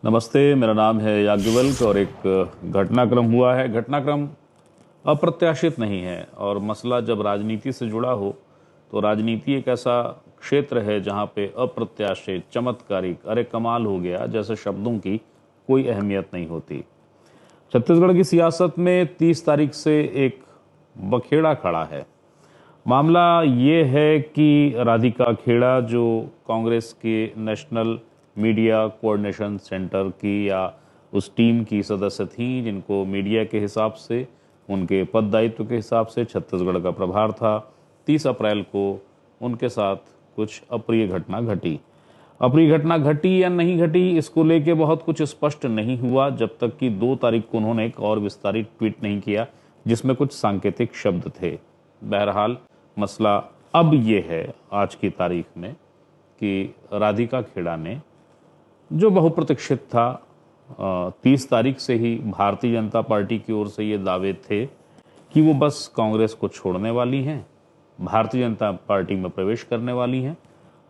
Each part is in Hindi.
नमस्ते, मेरा नाम है याज्ञवल्क और एक घटनाक्रम हुआ है। घटनाक्रम अप्रत्याशित नहीं है और मसला जब राजनीति से जुड़ा हो तो राजनीति एक ऐसा क्षेत्र है जहां पे अप्रत्याशित, चमत्कारिक, अरे कमाल हो गया जैसे शब्दों की कोई अहमियत नहीं होती। छत्तीसगढ़ की सियासत में 30 तारीख से एक बखेड़ा खड़ा है। मामला ये है कि राधिका खेड़ा जो कांग्रेस के नेशनल मीडिया कोऑर्डिनेशन सेंटर की या उस टीम की सदस्य थी जिनको मीडिया के हिसाब से, उनके पद दायित्व के हिसाब से छत्तीसगढ़ का प्रभार था। 30 अप्रैल को उनके साथ कुछ अप्रिय घटना घटी। अप्रिय घटना घटी या नहीं घटी इसको लेके बहुत कुछ स्पष्ट नहीं हुआ जब तक कि 2 तारीख को उन्होंने एक और विस्तारित ट्वीट नहीं किया जिसमें कुछ सांकेतिक शब्द थे। बहरहाल मसला अब ये है आज की तारीख में कि राधिका खेड़ा ने, जो बहुप्रतीक्षित था, 30 तारीख से ही भारतीय जनता पार्टी की ओर से ये दावे थे कि वो बस कांग्रेस को छोड़ने वाली हैं, भारतीय जनता पार्टी में प्रवेश करने वाली हैं।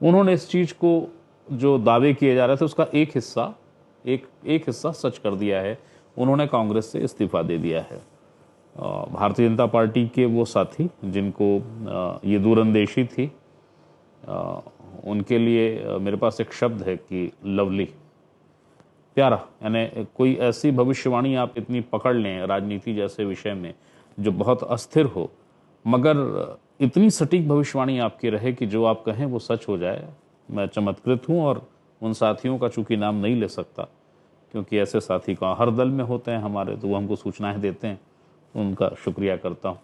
उन्होंने इस चीज़ को, जो दावे किए जा रहे थे उसका एक हिस्सा सच कर दिया है। उन्होंने कांग्रेस से इस्तीफा दे दिया है। भारतीय जनता पार्टी के वो साथी जिनको ये दूरंदेशी थी, उनके लिए मेरे पास एक शब्द है कि लवली, प्यारा। यानी कोई ऐसी भविष्यवाणी आप इतनी पकड़ लें राजनीति जैसे विषय में जो बहुत अस्थिर हो, मगर इतनी सटीक भविष्यवाणी आपकी रहे कि जो आप कहें वो सच हो जाए। मैं चमत्कृत हूँ और उन साथियों का चूंकि नाम नहीं ले सकता क्योंकि ऐसे साथी का हर दल में होते हैं हमारे, तो वो हमको सूचनाएं देते हैं, उनका शुक्रिया करता हूँ।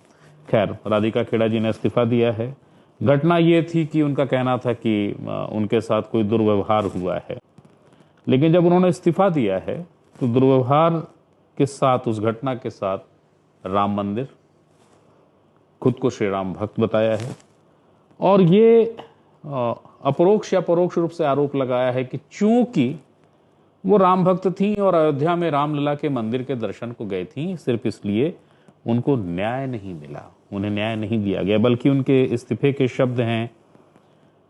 खैर, राधिका खेड़ा जी ने इस्तीफा दिया है। घटना ये थी कि उनका कहना था कि उनके साथ कोई दुर्व्यवहार हुआ है, लेकिन जब उन्होंने इस्तीफा दिया है तो दुर्व्यवहार के साथ, उस घटना के साथ राम मंदिर, खुद को श्री राम भक्त बताया है और ये अपरोक्ष या परोक्ष रूप से आरोप लगाया है कि चूंकि वो राम भक्त थी और अयोध्या में रामलला के मंदिर के दर्शन को गई थी, सिर्फ इसलिए उनको न्याय नहीं मिला, उन्हें न्याय नहीं दिया गया। बल्कि उनके इस्तीफे के शब्द हैं,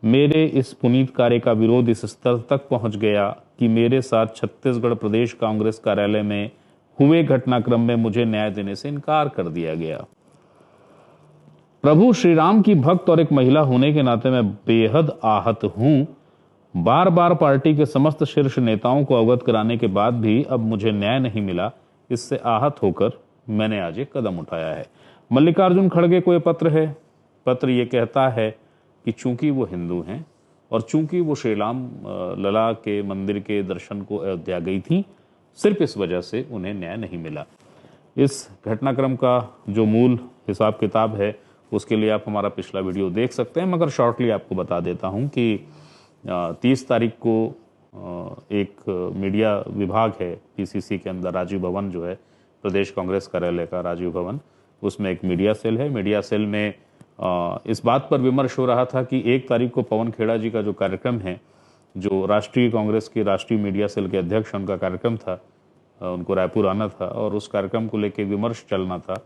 मेरे इस पुनीत कार्य का विरोध इस स्तर तक पहुंच गया कि मेरे साथ छत्तीसगढ़ प्रदेश कांग्रेस कार्यालय में हुए घटनाक्रम में मुझे न्याय देने से इनकार कर दिया गया। प्रभु श्री राम की भक्त और एक महिला होने के नाते मैं बेहद आहत हूं। बार बार पार्टी के समस्त शीर्ष नेताओं को अवगत कराने के बाद भी अब मुझे न्याय नहीं मिला। इससे आहत होकर मैंने आज एक कदम उठाया है। मल्लिकार्जुन खड़गे को यह पत्र है। पत्र ये कहता है कि चूंकि वो हिंदू हैं और चूंकि वो श्री राम लला के मंदिर के दर्शन को अयोध्या गई थी, सिर्फ इस वजह से उन्हें न्याय नहीं मिला। इस घटनाक्रम का जो मूल हिसाब किताब है उसके लिए आप हमारा पिछला वीडियो देख सकते हैं, मगर शॉर्टली आपको बता देता हूं कि 30 तारीख को एक मीडिया विभाग है पीसीसी के अंदर, राजीव भवन जो है प्रदेश कांग्रेस कार्यालय का राजीव भवन, उसमें एक मीडिया सेल है। मीडिया सेल में इस बात पर विमर्श हो रहा था कि 1 तारीख को पवन खेड़ा जी का जो कार्यक्रम है, जो राष्ट्रीय कांग्रेस की राष्ट्रीय मीडिया सेल के अध्यक्ष, उनका कार्यक्रम था, उनको रायपुर आना था और उस कार्यक्रम को लेकर विमर्श चलना था।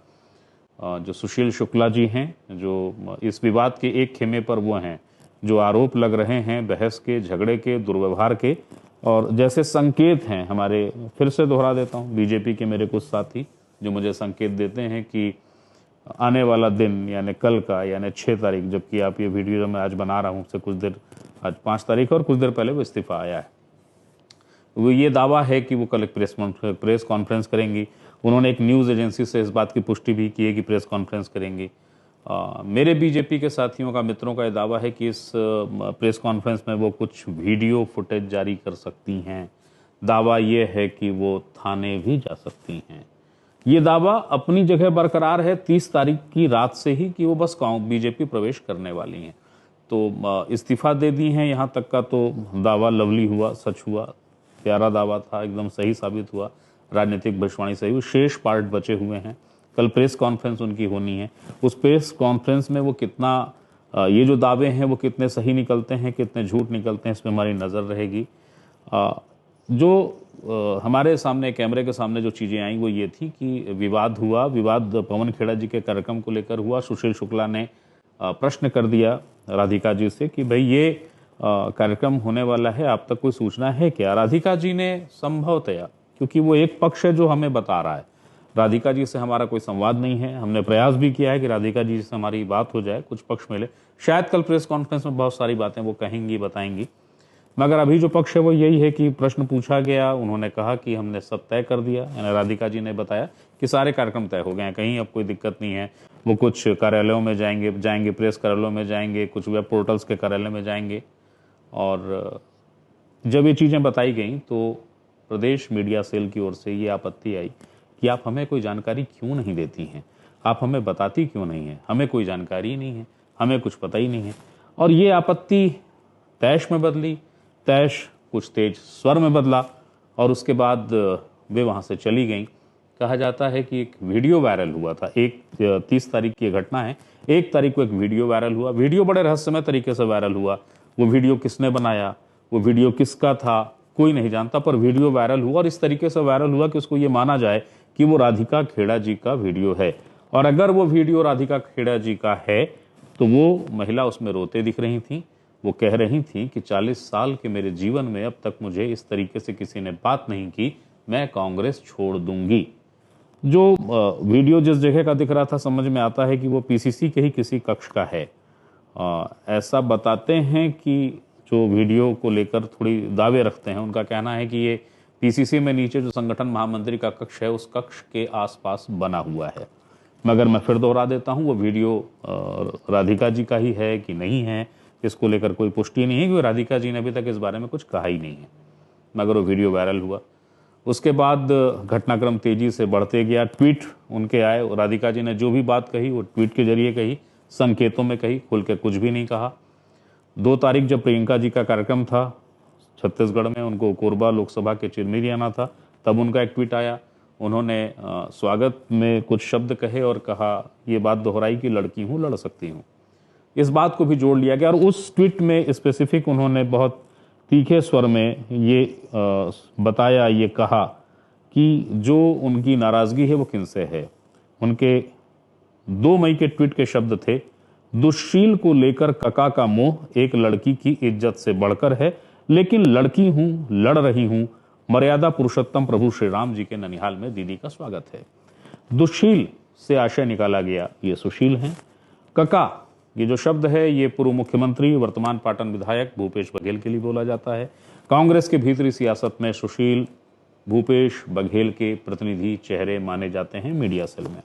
जो सुशील शुक्ला जी हैं, जो इस विवाद के एक खेमे पर वो हैं, जो आरोप लग रहे हैं बहस के, झगड़े के, दुर्व्यवहार के, और जैसे संकेत हैं हमारे, फिर से दोहरा देता हूं, बीजेपी के मेरे कुछ साथी जो मुझे संकेत देते हैं कि आने वाला दिन यानी कल का, यानी 6 तारीख, जबकि आप ये वीडियो जो मैं आज बना रहा हूं उससे कुछ देर, आज 5 तारीख और कुछ देर पहले वो इस्तीफा आया है। वो ये दावा है कि वो कल एक प्रेस कॉन्फ्रेंस करेंगी। उन्होंने एक न्यूज़ एजेंसी से इस बात की पुष्टि भी की है कि प्रेस कॉन्फ्रेंस करेंगी। मेरे बीजेपी के साथियों का, मित्रों का यह दावा है कि इस प्रेस कॉन्फ्रेंस में वो कुछ वीडियो फुटेज जारी कर सकती हैं। दावा ये है कि वो थाने भी जा सकती हैं। ये दावा अपनी जगह बरकरार है 30 तारीख की रात से ही कि वो बस बीजेपी प्रवेश करने वाली हैं। तो इस्तीफा दे दी हैं, यहाँ तक का तो दावा लवली हुआ, सच हुआ, प्यारा दावा था, एकदम सही साबित हुआ, राजनीतिक भविष्यवाणी सही हुई। शेष पार्ट बचे हुए हैं। कल प्रेस कॉन्फ्रेंस उनकी होनी है। उस प्रेस कॉन्फ्रेंस में वो कितना, ये जो दावे हैं वो कितने सही निकलते हैं, कितने झूठ निकलते हैं, इस पर हमारी नज़र रहेगी। जो हमारे सामने, कैमरे के सामने जो चीज़ें आई वो ये थी कि विवाद हुआ। विवाद पवन खेड़ा जी के कार्यक्रम को लेकर हुआ। सुशील शुक्ला ने प्रश्न कर दिया राधिका जी से कि भाई ये कार्यक्रम होने वाला है, आप तक कोई सूचना है क्या? राधिका जी ने संभवतया, क्योंकि वो एक पक्ष है जो हमें बता रहा है, राधिका जी से हमारा कोई संवाद नहीं है। हमने प्रयास भी किया है कि राधिका जी से हमारी बात हो जाए, कुछ पक्ष मिले, शायद कल प्रेस कॉन्फ्रेंस में बहुत सारी बातें वो कहेंगी, बताएंगी। मगर अभी जो पक्ष है वो यही है कि प्रश्न पूछा गया, उन्होंने कहा कि हमने सब तय कर दिया, यानी राधिका जी ने बताया कि सारे कार्यक्रम तय हो गए हैं, कहीं अब कोई दिक्कत नहीं है। वो कुछ कार्यालयों में जाएंगे, प्रेस कार्यालयों में जाएंगे, कुछ वेब पोर्टल्स के कार्यालय में जाएंगे। और जब ये चीज़ें बताई गई तो प्रदेश मीडिया सेल की ओर से ये आपत्ति आई कि आप हमें कोई जानकारी क्यों नहीं देती हैं, आप हमें बताती क्यों नहीं हैं, हमें कोई जानकारी नहीं है, हमें कुछ पता ही नहीं है। और ये आपत्ति तैश में बदली, तैश कुछ तेज स्वर में बदला और उसके बाद वे वहाँ से चली गईं। कहा जाता है कि एक वीडियो वायरल हुआ था, 30 तारीख की घटना है, 1 तारीख को एक वीडियो वायरल हुआ। वीडियो बड़े रहस्यमय तरीके से वायरल हुआ। वो वीडियो किसने बनाया, वो वीडियो किसका था, कोई नहीं जानता, पर वीडियो वायरल हुआ और इस तरीके से वायरल हुआ कि उसको ये माना जाए कि वो राधिका खेड़ा जी का वीडियो है। और अगर वो वीडियो राधिका खेड़ा जी का है तो वो महिला उसमें रोते दिख रही थी। वो कह रही थी कि 40 साल के मेरे जीवन में अब तक मुझे इस तरीके से किसी ने बात नहीं की, मैं कांग्रेस छोड़ दूंगी। जो वीडियो जिस जगह का दिख रहा था, समझ में आता है कि वो पीसीसी के ही किसी कक्ष का है। ऐसा बताते हैं कि जो वीडियो को लेकर थोड़ी दावे रखते हैं, उनका कहना है कि ये पीसीसी में नीचे जो संगठन महामंत्री का कक्ष है, उस कक्ष के आसपास बना हुआ है। मगर मैं फिर दोहरा देता हूँ, वो वीडियो राधिका जी का ही है कि नहीं है, इसको लेकर कोई पुष्टि नहीं है, क्योंकि राधिका जी ने अभी तक इस बारे में कुछ कहा ही नहीं है। मगर वो वीडियो वायरल हुआ। उसके बाद घटनाक्रम तेजी से बढ़ते गया, ट्वीट उनके आए। राधिका जी ने जो भी बात कही वो ट्वीट के जरिए कही, संकेतों में कही, खुल के कुछ भी नहीं कहा। 2 तारीख जब प्रियंका जी का कार्यक्रम था छत्तीसगढ़ में, उनको कोरबा लोकसभा के चिरमिरी आना था, तब उनका एक ट्वीट आया। उन्होंने स्वागत में कुछ शब्द कहे और कहा, ये बात दोहराई कि लड़की हूँ, लड़ सकती हूँ। इस बात को भी जोड़ लिया गया और उस ट्वीट में स्पेसिफिक उन्होंने बहुत तीखे स्वर में ये बताया, ये कहा कि जो उनकी नाराज़गी है वो किनसे है। उनके 2 मई के ट्वीट के शब्द थे, दुश्शील को लेकर कका का मोह एक लड़की की इज्जत से बढ़कर है, लेकिन लड़की हूं, लड़ रही हूं, मर्यादा पुरुषोत्तम प्रभु श्री राम जी के ननिहाल में दीदी का स्वागत है। दुश्शील से आशय निकाला गया, ये सुशील हैं। कका, ये जो शब्द है, ये पूर्व मुख्यमंत्री वर्तमान पाटन विधायक भूपेश बघेल के लिए बोला जाता है। कांग्रेस के भीतरी सियासत में सुशील भूपेश बघेल के प्रतिनिधि चेहरे माने जाते हैं मीडिया सेल में,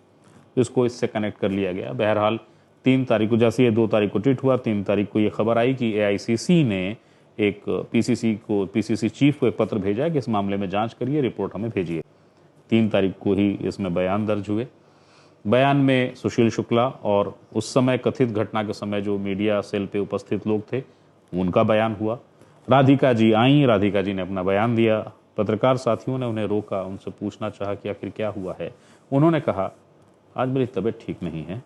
इसको इससे कनेक्ट कर लिया गया। बहरहाल 3 तारीख को, जैसे ये 2 तारीख को ट्वीट हुआ, 3 तारीख को ये खबर आई कि एआईसीसी ने एक पीसीसी चीफ को एक पत्र भेजा है कि इस मामले में जांच करिए, रिपोर्ट हमें भेजिए। 3 तारीख को ही इसमें बयान दर्ज हुए। बयान में सुशील शुक्ला और उस समय कथित घटना के समय जो मीडिया सेल पे उपस्थित लोग थे, उनका बयान हुआ। राधिका जी आई, राधिका जी ने अपना बयान दिया। पत्रकार साथियों ने उन्हें रोका, उनसे पूछना चाहा कि आखिर क्या हुआ है। उन्होंने कहा, आज मेरी तबीयत ठीक नहीं है,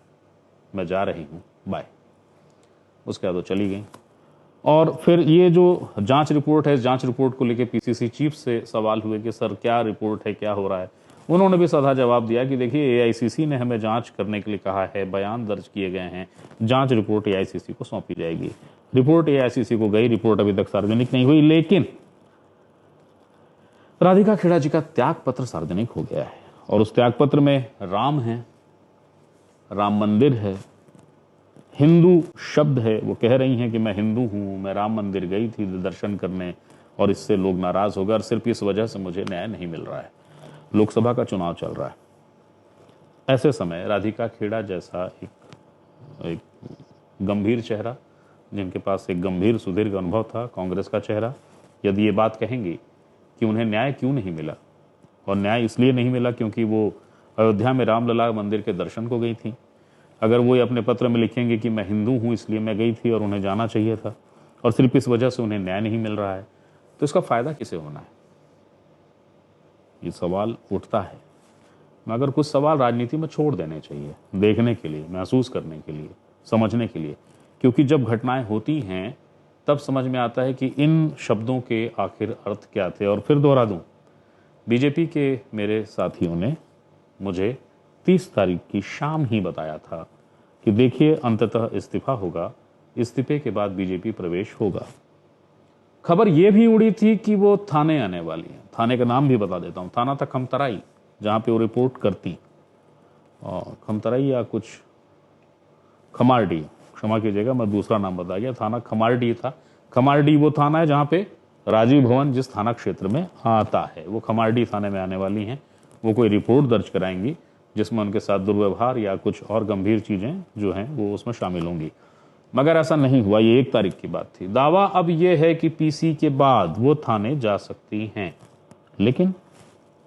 मैं जा रही हूँ, बाय। उसके बाद वो चली गई। और फिर ये जो जांच रिपोर्ट है, इस जांच रिपोर्ट को लेकर पीसीसी चीफ से सवाल हुए कि सर क्या रिपोर्ट है, क्या हो रहा है। उन्होंने भी साधा जवाब दिया कि देखिए, एआईसीसी ने हमें जांच करने के लिए कहा है, बयान दर्ज किए गए हैं, जांच रिपोर्ट एआईसीसी को सौंपी जाएगी। रिपोर्ट एआईसीसी को गई, रिपोर्ट अभी तक सार्वजनिक नहीं हुई, लेकिन राधिका खेड़ा जी का त्याग पत्र सार्वजनिक हो गया है और उस त्याग पत्र में राम है, राम मंदिर है, हिंदू शब्द है। वो कह रही हैं कि मैं हिंदू हूं, मैं राम मंदिर गई थी दर्शन करने और इससे लोग नाराज हो गए और सिर्फ इस वजह से मुझे न्याय नहीं मिल रहा है। लोकसभा का चुनाव चल रहा है। ऐसे समय राधिका खेड़ा जैसा एक गंभीर चेहरा, जिनके पास एक गंभीर सुदीर्घ अनुभव था, कांग्रेस का चेहरा, यदि ये बात कहेंगी कि उन्हें न्याय क्यों नहीं मिला, और न्याय इसलिए नहीं मिला क्योंकि वो अयोध्या में रामलला मंदिर के दर्शन को गई थी। अगर वो अपने पत्र में लिखेंगे कि मैं हिंदू हूं इसलिए मैं गई थी और उन्हें जाना चाहिए था और सिर्फ इस वजह से उन्हें न्याय नहीं मिल रहा है, तो इसका फायदा किसे होना है, ये सवाल उठता है। मगर कुछ सवाल राजनीति में छोड़ देने चाहिए, देखने के लिए, महसूस करने के लिए, समझने के लिए, क्योंकि जब घटनाएं होती हैं तब समझ में आता है कि इन शब्दों के आखिर अर्थ क्या थे। और फिर दोहरा दूं, बीजेपी के मेरे साथियों ने मुझे 30 तारीख की शाम ही बताया था कि देखिए, अंततः इस्तीफा होगा, इस्तीफे के बाद बीजेपी प्रवेश होगा। खबर यह भी उड़ी थी कि वो थाने आने वाली है। थाने का नाम भी बता देता हूं, थाना था खमतराई, जहां पे वो रिपोर्ट करती। खमतराई या कुछ खमारडी, क्षमा कीजिएगा मैं दूसरा नाम बता गया, थाना खमारडी था। खमारडी वो थाना है जहां पे राजीव भवन जिस थाना क्षेत्र में आता है, वो खमारडी थाने में आने वाली हैं। वो कोई रिपोर्ट दर्ज कराएंगी जिसमें उनके साथ दुर्व्यवहार या कुछ और गंभीर चीजें जो हैं वो उसमें शामिल होंगी। मगर ऐसा नहीं हुआ, ये 1 तारीख की बात थी। दावा अब यह है कि पीसी के बाद वो थाने जा सकती हैं, लेकिन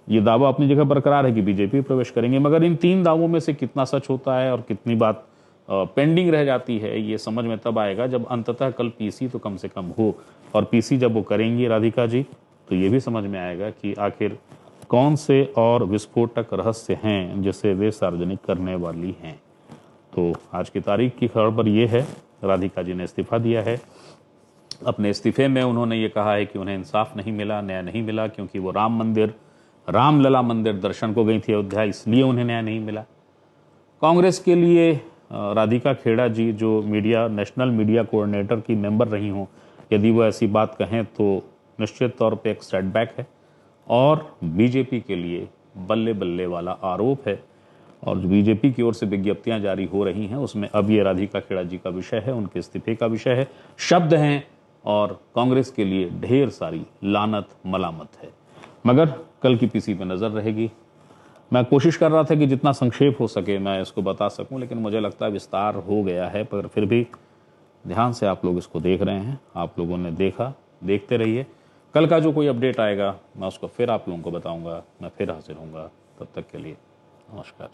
ये दावा अपनी जगह बरकरार है कि बीजेपी प्रवेश करेंगे। मगर इन 3 दावों में से कितना सच होता है और कितनी बात पेंडिंग रह जाती है, ये समझ में तब आएगा जब अंततः कल पीसी तो कम से कम हो। और पीसी जब वो करेंगी राधिका जी, तो ये भी समझ में आएगा कि आखिर कौन से और विस्फोटक रहस्य हैं जिसे वे सार्वजनिक करने वाली हैं। तो आज की तारीख की खबर यह है, राधिका जी ने इस्तीफा दिया है। अपने इस्तीफे में उन्होंने ये कहा है कि उन्हें इंसाफ नहीं मिला, न्याय नहीं मिला, क्योंकि वो रामलला मंदिर दर्शन को गई थी अयोध्या, इसलिए उन्हें न्याय नहीं मिला। कांग्रेस के लिए राधिका खेड़ा जी, जो नेशनल मीडिया कोऑर्डिनेटर की मेंबर रही हों, यदि वो ऐसी बात कहें तो निश्चित तौर पे एक सेटबैक है और बीजेपी के लिए बल्ले बल्ले वाला आरोप है। और जो बीजेपी की ओर से विज्ञप्तियां जारी हो रही हैं उसमें अब ये राधिका खेड़ा जी का विषय है, उनके इस्तीफे का विषय है, शब्द हैं और कांग्रेस के लिए ढेर सारी लानत मलामत है। मगर कल की पीसी पे नजर रहेगी। मैं कोशिश कर रहा था कि जितना संक्षेप हो सके मैं इसको बता सकूं, लेकिन मुझे लगता है विस्तार हो गया है। पर फिर भी ध्यान से आप लोग इसको देख रहे हैं, आप लोगों ने देखा, देखते रहिए। कल का जो कोई अपडेट आएगा मैं उसको फिर आप लोगों को बताऊंगा, मैं फिर हाजिर होऊंगा। तब तक के लिए नमस्कार।